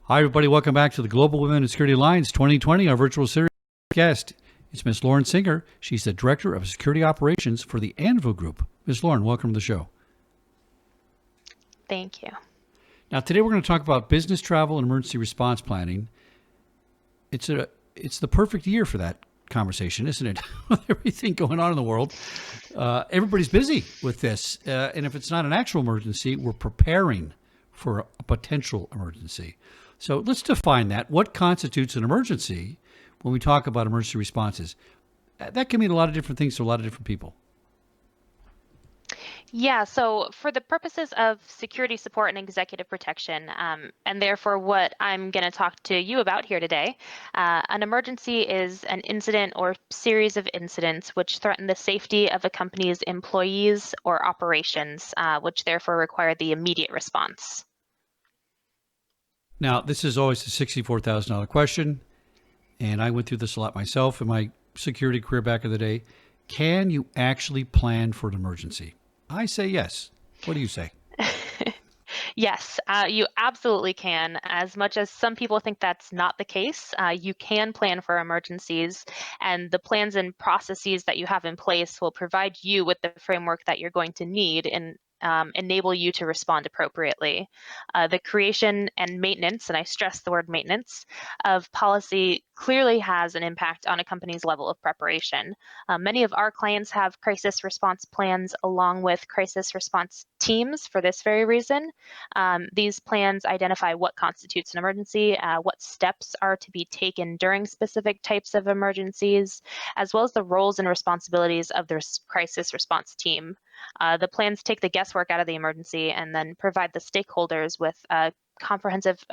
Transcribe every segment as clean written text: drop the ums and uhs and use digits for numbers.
Hi, everybody. Welcome back to the Global Women in Security Alliance 2020, our virtual series guest. It's Miss Lauren Singer. She's the Director of Security Operations for the Anvil Group. Miss Lauren, welcome to the show. Thank you. Now, today we're going to talk about business travel and emergency response planning. It's the perfect year for that conversation, isn't it? With everything going on in the world, everybody's busy with this. And if it's not an actual emergency, we're preparing for a potential emergency. So let's define that. What constitutes an emergency when we talk about emergency responses? That can mean a lot of different things to a lot of different people. Yeah, so for the purposes of security support and executive protection, and therefore what I'm going to talk to you about here today, an emergency is an incident or series of incidents which threaten the safety of a company's employees or operations, which therefore require the immediate response. Now, this is always the $64,000 question, and I went through this a lot myself in my security career back in the day. Can you actually plan for an emergency? I say yes. What do you say? Yes, you absolutely can. As much as some people think that's not the case, you can plan for emergencies, and the plans and processes that you have in place will provide you with the framework that you're going to need and enable you to respond appropriately. The creation and maintenance, and I stress the word maintenance, of policy clearly has an impact on a company's level of preparation. Many of our clients have crisis response plans along with crisis response teams for this very reason. These plans identify what constitutes an emergency, what steps are to be taken during specific types of emergencies, as well as the roles and responsibilities of the crisis response team. The plans take the guesswork out of the emergency and then provide the stakeholders with a comprehensive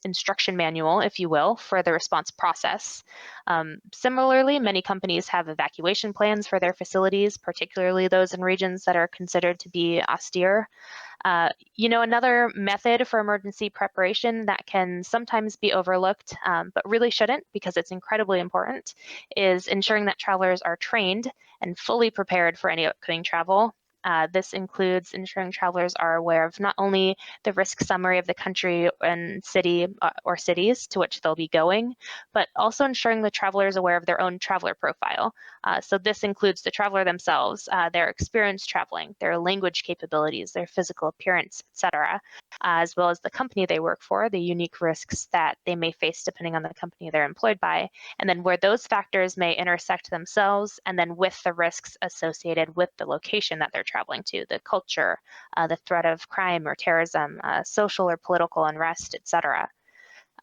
instruction manual, if you will, for the response process. Similarly, many companies have evacuation plans for their facilities, particularly those in regions that are considered to be austere. Another method for emergency preparation that can sometimes be overlooked, but really shouldn't because it's incredibly important, is ensuring that travelers are trained and fully prepared for any upcoming travel. This includes ensuring travelers are aware of not only the risk summary of the country and city or cities to which they'll be going, but also ensuring the traveler is aware of their own traveler profile. So this includes the traveler themselves, their experience traveling, their language capabilities, their physical appearance, etc., as well as the company they work for, the unique risks that they may face depending on the company they're employed by, and then where those factors may intersect themselves, and then with the risks associated with the location that they're traveling to, the culture, the threat of crime or terrorism, social or political unrest, etc.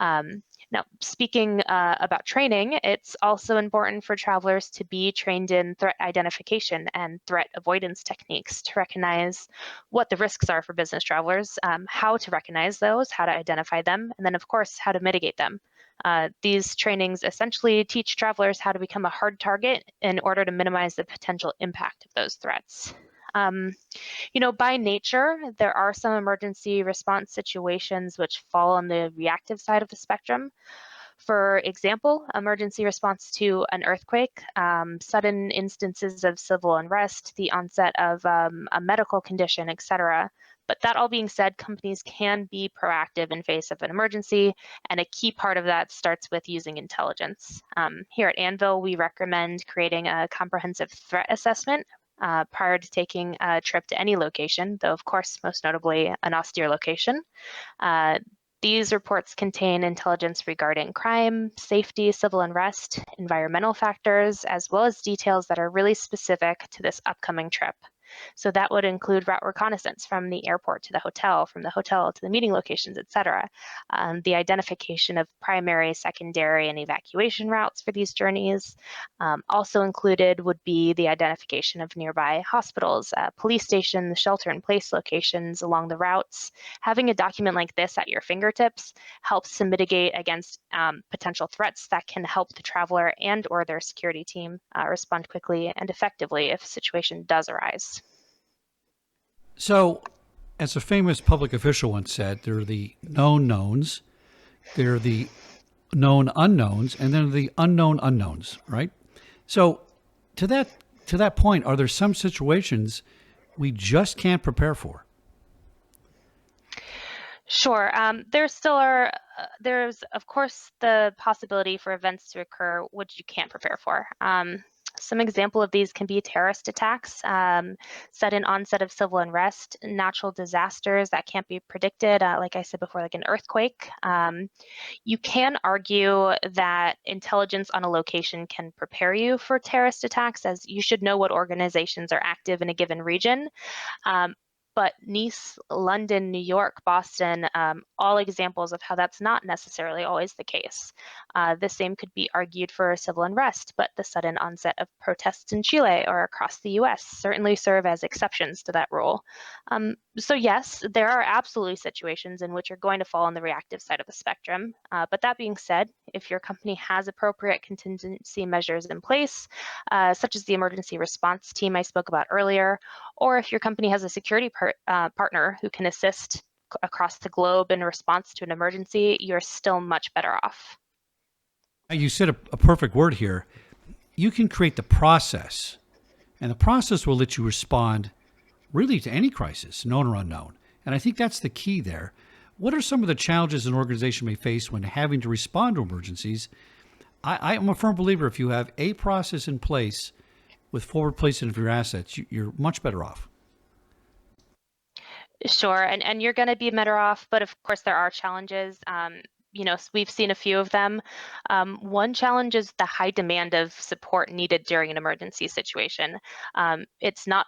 Now, speaking about training, it's also important for travelers to be trained in threat identification and threat avoidance techniques to recognize what the risks are for business travelers, how to recognize those, how to identify them, and then, of course, how to mitigate them. These trainings essentially teach travelers how to become a hard target in order to minimize the potential impact of those threats. By nature, there are some emergency response situations which fall on the reactive side of the spectrum. For example, emergency response to an earthquake, sudden instances of civil unrest, the onset of a medical condition, etc. But that all being said, companies can be proactive in face of an emergency, and a key part of that starts with using intelligence. Here at Anvil, we recommend creating a comprehensive threat assessment prior to taking a trip to any location, though of course, most notably an austere location. These reports contain intelligence regarding crime, safety, civil unrest, environmental factors, as well as details that are really specific to this upcoming trip. So that would include route reconnaissance from the airport to the hotel, from the hotel to the meeting locations, etc. The identification of primary, secondary, and evacuation routes for these journeys. Also included would be the identification of nearby hospitals, police stations, shelter-in-place locations along the routes. Having a document like this at your fingertips helps to mitigate against potential threats that can help the traveler and or their security team respond quickly and effectively if a situation does arise. So, as a famous public official once said, there are the known knowns, there are the known unknowns, and then the unknown unknowns, right? So, to that point, are there some situations we just can't prepare for? Sure. There still are, there's, of course, the possibility for events to occur which you can't prepare for. Some example of these can be terrorist attacks, sudden onset of civil unrest, natural disasters that can't be predicted, like I said before, like an earthquake. You can argue that intelligence on a location can prepare you for terrorist attacks, as you should know what organizations are active in a given region. Um, but Nice, London, New York, Boston, all examples of how that's not necessarily always the case. The same could be argued for civil unrest, but the sudden onset of protests in Chile or across the US certainly serve as exceptions to that rule. So yes, there are absolutely situations in which you're going to fall on the reactive side of the spectrum. But that being said, if your company has appropriate contingency measures in place, such as the emergency response team I spoke about earlier, or if your company has a security partner who can assist across the globe in response to an emergency, you're still much better off. You said a perfect word here. You can create the process, and the process will let you respond really to any crisis, known or unknown. And I think that's the key there. What are some of the challenges an organization may face when having to respond to emergencies? I'm a firm believer if you have a process in place with forward placement of your assets, you're much better off. Sure, and you're going to be better off, but of course there are challenges. We've seen a few of them. One challenge is the high demand of support needed during an emergency situation. It's not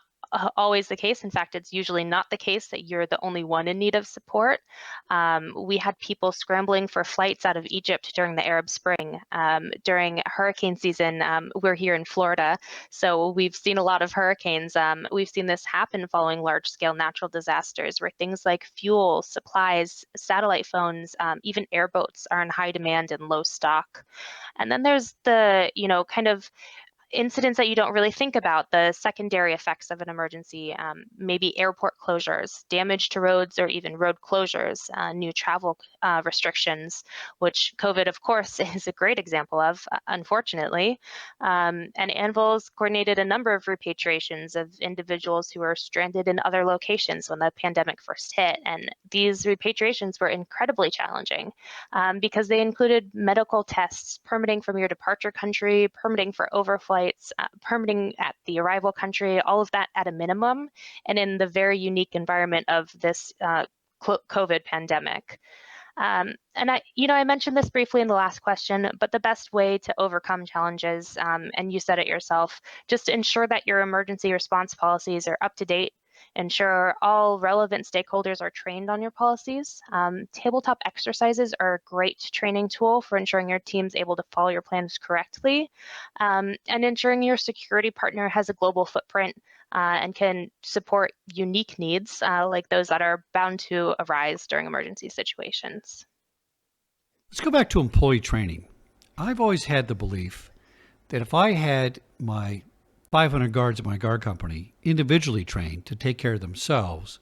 always the case. In fact, it's usually not the case that you're the only one in need of support. We had people scrambling for flights out of Egypt during the Arab Spring. During hurricane season, we're here in Florida, so we've seen a lot of hurricanes. We've seen this happen following large-scale natural disasters where things like fuel, supplies, satellite phones, even airboats are in high demand and low stock. And then there's the, kind of incidents that you don't really think about, the secondary effects of an emergency, maybe airport closures, damage to roads, or even road closures, new travel restrictions, which COVID, of course, is a great example of, unfortunately. And Anvil's coordinated a number of repatriations of individuals who were stranded in other locations when the pandemic first hit. And these repatriations were incredibly challenging because they included medical tests, permitting from your departure country, permitting for overflights, permitting at the arrival country, all of that at a minimum, and in the very unique environment of this COVID pandemic. And I mentioned this briefly in the last question, but the best way to overcome challenges, and you said it yourself, just to ensure that your emergency response policies are up to date, ensure all relevant stakeholders are trained on your policies. Tabletop exercises are a great training tool for ensuring your team's able to follow your plans correctly, and ensuring your security partner has a global footprint and can support unique needs like those that are bound to arise during emergency situations. Let's go back to employee training. I've always had the belief that if I had my 500 guards at my guard company individually trained to take care of themselves,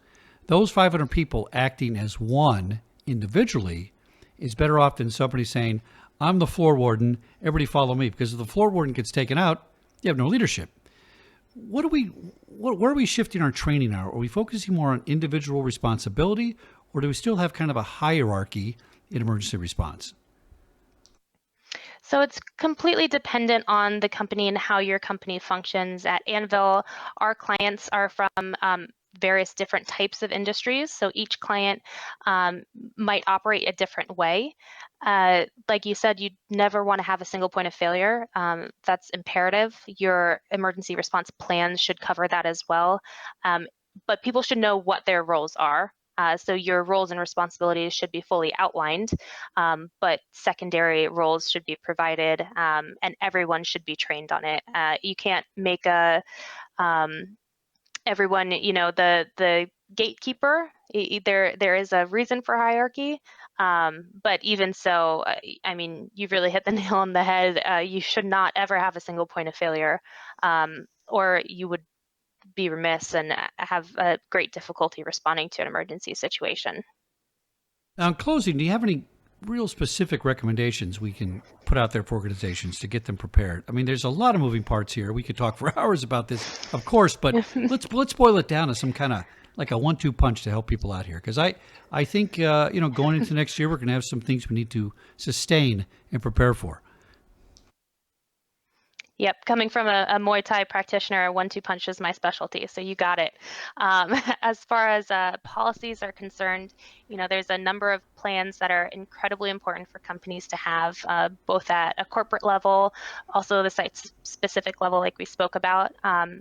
those 500 people acting as one individually is better off than somebody saying, I'm the floor warden, everybody follow me. Because if the floor warden gets taken out, you have no leadership. Where are we shifting our training now? Are we focusing more on individual responsibility, or do we still have kind of a hierarchy in emergency response? So it's completely dependent on the company and how your company functions. At Anvil, our clients are from various different types of industries. So each client might operate a different way. Like you said, you never want to have a single point of failure. That's imperative. Your emergency response plans should cover that as well. But people should know what their roles are. So your roles and responsibilities should be fully outlined, but secondary roles should be provided, and everyone should be trained on it. You can't make um, everyone, the gatekeeper. There is a reason for hierarchy, but even so, I mean, you've really hit the nail on the head. You should not ever have a single point of failure, or you would be remiss and have a great difficulty responding to an emergency situation. Now, in closing, do you have any real specific recommendations we can put out there for organizations to get them prepared? I mean, there's a lot of moving parts here. We could talk for hours about this, of course, but let's boil it down to some kind of like a 1-2 punch to help people out here? Because I think going into next year we're going to have some things we need to sustain and prepare for. Yep, coming from a Muay Thai practitioner, a 1-2 punch is my specialty, so you got it. As far as policies are concerned, there's a number of plans that are incredibly important for companies to have, both at a corporate level, also the site-specific level, like we spoke about.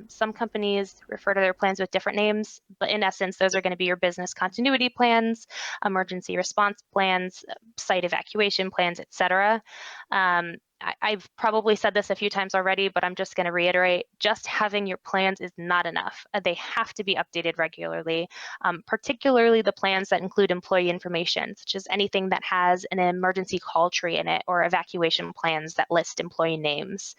Some companies refer to their plans with different names, but in essence, those are going to be your business continuity plans, emergency response plans, site evacuation plans, etc. I've probably said this a few times already, but I'm just going to reiterate, just having your plans is not enough. They have to be updated regularly, particularly the plans that include employee information, such as anything that has an emergency call tree in it or evacuation plans that list employee names.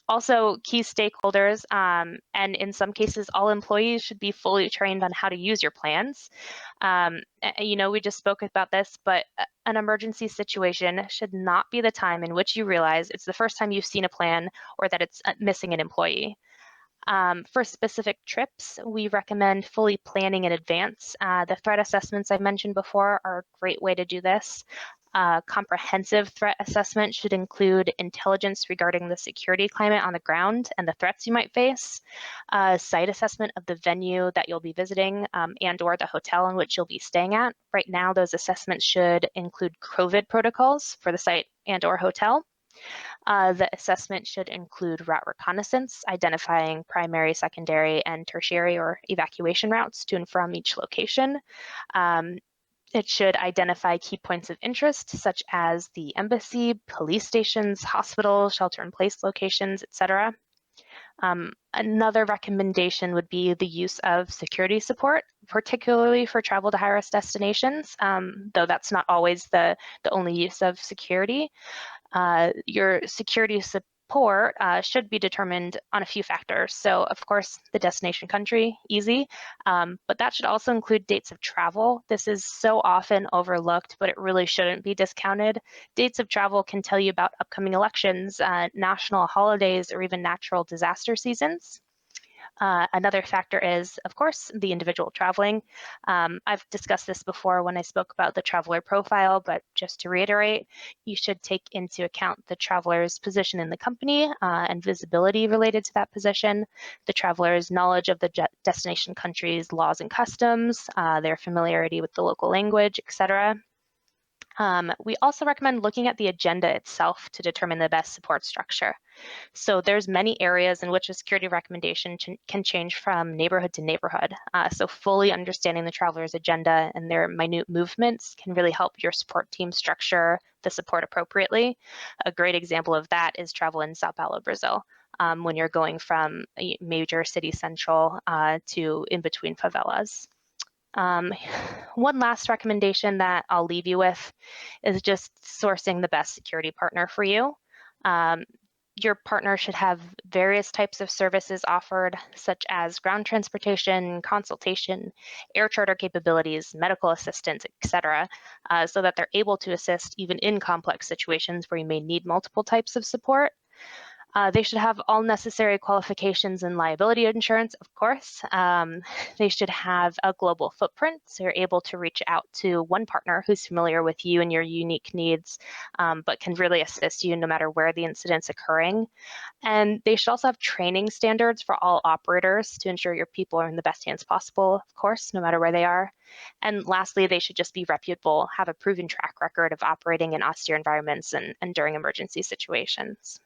Also, key stakeholders, and in some cases, all employees should be fully trained on how to use your plans. We just spoke about this, but an emergency situation should not be the time in which you realize it's the first time you've seen a plan or that it's missing an employee. For specific trips, we recommend fully planning in advance. The threat assessments I mentioned before are a great way to do this. Comprehensive threat assessment should include intelligence regarding the security climate on the ground and the threats you might face, site assessment of the venue that you'll be visiting and or the hotel in which you'll be staying at. Right now, those assessments should include COVID protocols for the site and or hotel. The assessment should include route reconnaissance, identifying primary, secondary, and tertiary or evacuation routes to and from each location. It should identify key points of interest, such as the embassy, police stations, hospitals, shelter-in-place locations, etc. Another recommendation would be the use of security support, particularly for travel to high-risk destinations, though that's not always the only use of security. Your security support should be determined on a few factors. So, of course, the destination country, easy, but that should also include dates of travel. This is so often overlooked, but it really shouldn't be discounted. Dates of travel can tell you about upcoming elections, national holidays, or even natural disaster seasons. Another factor is, of course, the individual traveling. I've discussed this before when I spoke about the traveler profile, but just to reiterate, you should take into account the traveler's position in the company and visibility related to that position, the traveler's knowledge of the destination country's laws and customs, their familiarity with the local language, etc. We also recommend looking at the agenda itself to determine the best support structure. So there's many areas in which a security recommendation can change from neighborhood to neighborhood. So fully understanding the traveler's agenda and their minute movements can really help your support team structure the support appropriately. A great example of that is travel in Sao Paulo, Brazil, when you're going from a major city central to in between favelas. One last recommendation that I'll leave you with is just sourcing the best security partner for you. Your partner should have various types of services offered, such as ground transportation, consultation, air charter capabilities, medical assistance, etc., so that they're able to assist even in complex situations where you may need multiple types of support. They should have all necessary qualifications and liability insurance, of course. They should have a global footprint, so you're able to reach out to one partner who's familiar with you and your unique needs, but can really assist you no matter where the incident's occurring. And they should also have training standards for all operators to ensure your people are in the best hands possible, of course, no matter where they are. And lastly, they should just be reputable, have a proven track record of operating in austere environments and during emergency situations.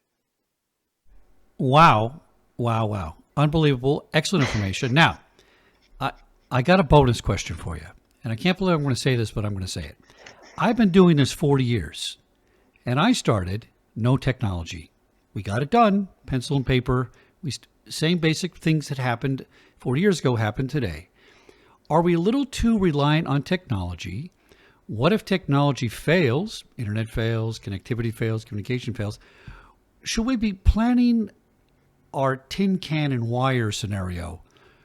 Wow. Wow. Wow. Unbelievable. Excellent information. Now, I got a bonus question for you. And I can't believe I'm going to say this, but I'm going to say it. I've been doing this 40 years. And I started no technology. We got it done, pencil and paper. Same basic things that happened 40 years ago happened today. Are we a little too reliant on technology? What if technology fails, internet fails, connectivity fails, communication fails? Should we be planning our tin can and wire scenario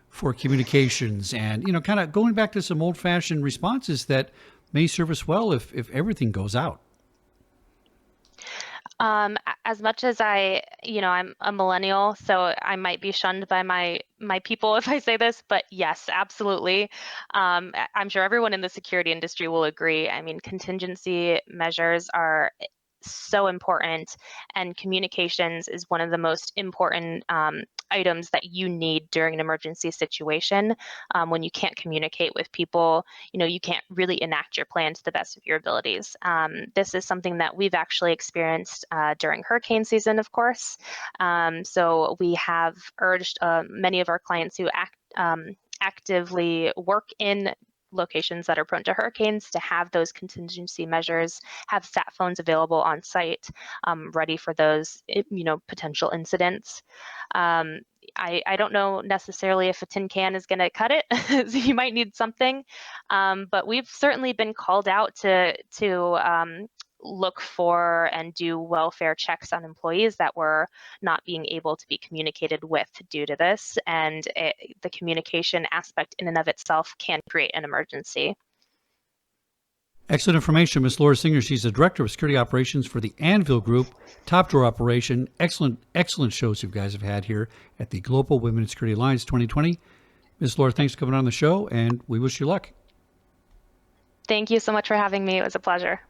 for communications and, kind of going back to some old fashioned responses that may serve us well if everything goes out? As much as I'm a millennial, so I might be shunned by my people if I say this, but yes, absolutely. I'm sure everyone in the security industry will agree. I mean, contingency measures are so important, and communications is one of the most important items that you need during an emergency situation. When you can't communicate with people, you can't really enact your plan to the best of your abilities. This is something that we've actually experienced during hurricane season, of course. So we have urged many of our clients who actively work in locations that are prone to hurricanes to have those contingency measures, have sat phones available on site, ready for those potential incidents. um, I don't know necessarily if a tin can is going to cut it. So you might need something, but we've certainly been called out to look for and do welfare checks on employees that were not being able to be communicated with due to this. And the communication aspect in and of itself can create an emergency. Excellent information, Miss Laura Singer. She's the director of security operations for the Anvil Group, top drawer operation. Excellent, excellent shows you guys have had here at the Global Women in Security Alliance 2020. Miss Laura, thanks for coming on the show, and we wish you luck. Thank you so much for having me. It was a pleasure.